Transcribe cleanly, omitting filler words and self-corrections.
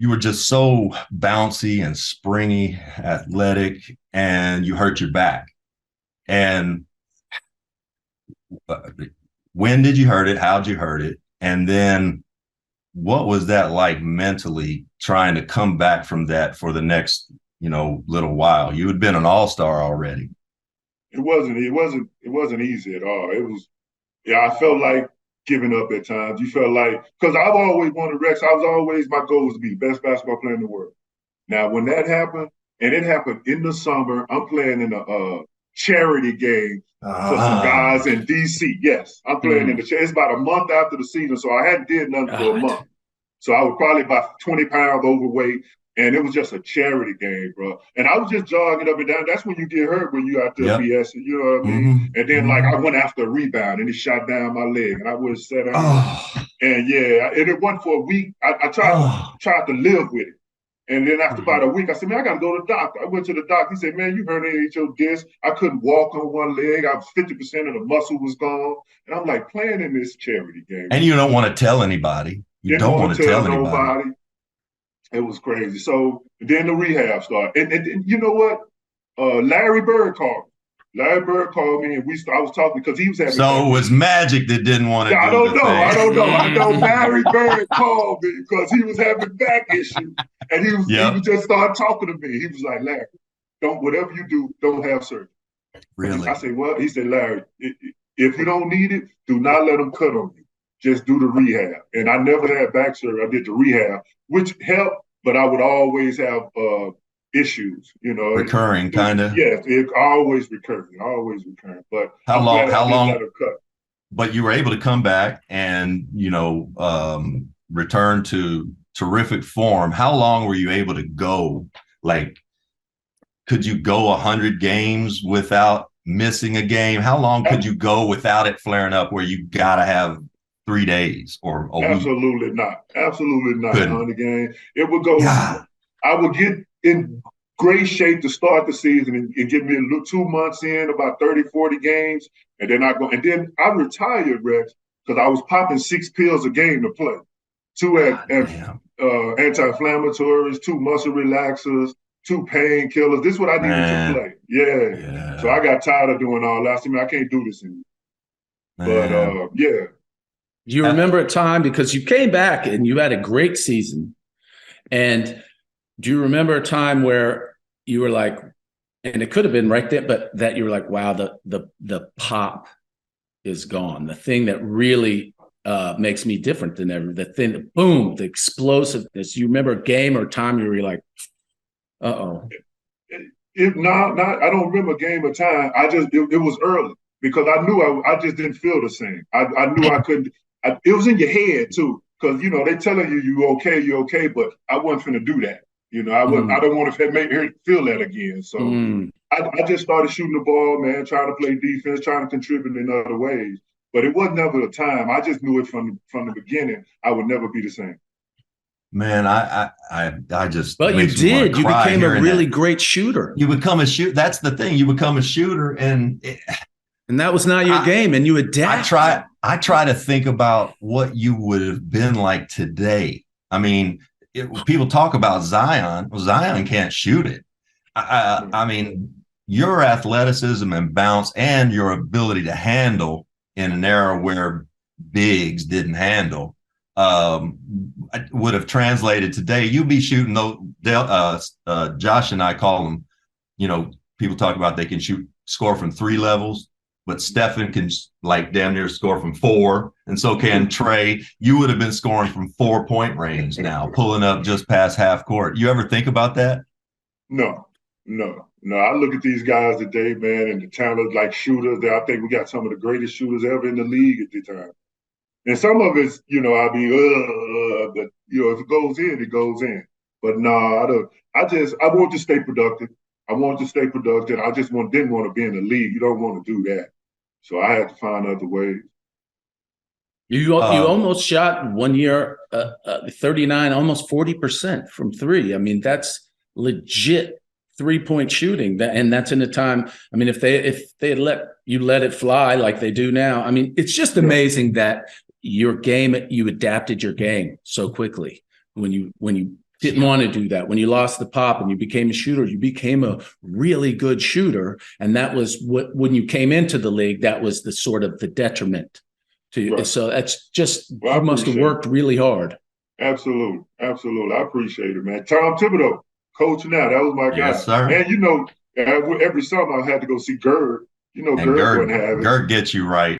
you were just so bouncy and springy, athletic, and you hurt your back. And uh, when did you hurt it? How'd you hurt it? And then what was that like mentally trying to come back from that for the next, little while? You had been an all-star already. It wasn't easy at all. It was, yeah, I felt like giving up at times. You felt like, because I've always wanted Rex, I was always, my goal was to be the best basketball player in the world. Now, when that happened, and it happened in the summer, I'm playing in a charity game for some Ah, guys in DC. Yes, I'm playing in Mm. the it's about a month after the season, so I hadn't did nothing for a God. month. So I was probably about 20 pounds overweight. And it was just a charity game, bro. And I was just jogging up and down. That's when you get hurt when you out there yep. BSing, you know what I mean? Mm-hmm. And then like Mm-hmm. I went after a rebound and it shot down my leg and I would have sat down. Oh, And yeah, and it went for a week. I oh. tried to live with it. And then after about Mhm. a week, I said, man, I got to go to the doctor. I went to the doctor. He said, man, you herniated your disc. I couldn't walk on one leg. I was 50% of the muscle was gone. And I'm like, playing in this charity game And is you don't want crazy. to tell anybody. You Didn't don't want want to to tell tell anybody. nobody. It was crazy. So then the rehab started. And you know what? Larry Bird called me. Larry Bird called me and I was talking because he was having So back it was issues. Magic that didn't want to Yeah, I do don't the know. I thing. don't know. I know Mm. Larry Bird called me because he was having back issues. And he was Yep. just started talking to me. He was like, Larry, don't whatever you do, don't have surgery. I Really. said, well, he said, Larry, if you don't need it, do not let them cut on you. Just do the rehab. And I never had back surgery. I did the rehab, which helped, but I would always have issues, you know. Recurring kind of. Yes, it always recurring, always recurring. But How I'm long? glad I How didn't let long? them cut. But you were able to come back and return to terrific form. How long were you able to go? Like, could you go 100 games without missing a game? How long could you go without it flaring up where you gotta have 3 days or a week? Absolutely not. Absolutely not, Couldn't. honey gang. It would go, Yeah. I would get in great shape to start the season and get me a little 2 months in, about 30, 40 games. And then I go, and then I retired, Rex, because I was popping 6 pills a game to play. Two God damn. anti-inflammatories, two muscle relaxers, two painkillers. This is what I needed to Man. play. Yeah. So I Yeah. got tired of doing all that. I said, man, I can't do this anymore. But Man. yeah, Do you Uh, remember a time because you came back and you had a great season? And do you remember a time where you were like, and it could have been right there, but that you were like, wow, the pop is gone. The thing that really makes me different than ever. The thing, boom, the explosiveness. You remember a game or time you were like, uh-oh. not I don't remember game or time. It was early because I knew I just didn't feel the same. I knew I couldn't. It was in your head too because they telling you okay, but I wasn't finna do that. I wasn't. I Mm, don't want to make her feel that again. So mm. I just started shooting the ball, man, trying to play defense, trying to contribute in other ways. But it was never the time. I just knew it from the beginning. I would never be the same. Man, I just But you makes me want did. to You cry became a hearing really that. great shooter. You become a shoot. That's the thing. You become a shooter, and And that was not your I, game. And you I adapt. try. I try to think about what you would have been like today. I mean, people talk about Zion. Well, Zion can't shoot it. I mean, your athleticism and bounce, and your ability to handle in an era where bigs didn't handle, um, would have translated today. You'd be shooting those. Josh and I call them. People talk about they can score from 3 levels, but Stephen can like damn near score from 4, and so can Trey. You would have been scoring from 4 point range now, pulling up just past half court. You ever think about that? No, no. I look at these guys today, man, and the talent like shooters. That I think we got some of the greatest shooters ever in the league at the time. And some of it's, I mean, but if it goes in, it goes in. But no, I don't. I want to stay productive. I want to stay productive. I just didn't want to be in the league. You don't want to do that. So I had to find other ways. You Um, almost shot 1 year 39, almost 40% from three. I mean, that's legit 3 point shooting. And that's in a time. I mean, if they had let it fly like they do now, I mean, it's just Yeah. amazing that you adapted your game so quickly when you didn't want to do that. When you lost the pop and you became a shooter, you became a really good shooter. And that was what, when you came into the league, that was the sort of the detriment to you. Right. So that's just, well, you must have worked really hard. Absolutely. Absolutely. I appreciate it, man. Tom Thibodeau, coach now, that was my guy. Yes, sir. And, you know, every summer I had to go see Gerd. You know, Gerd wasn't having. Gerd gets you right.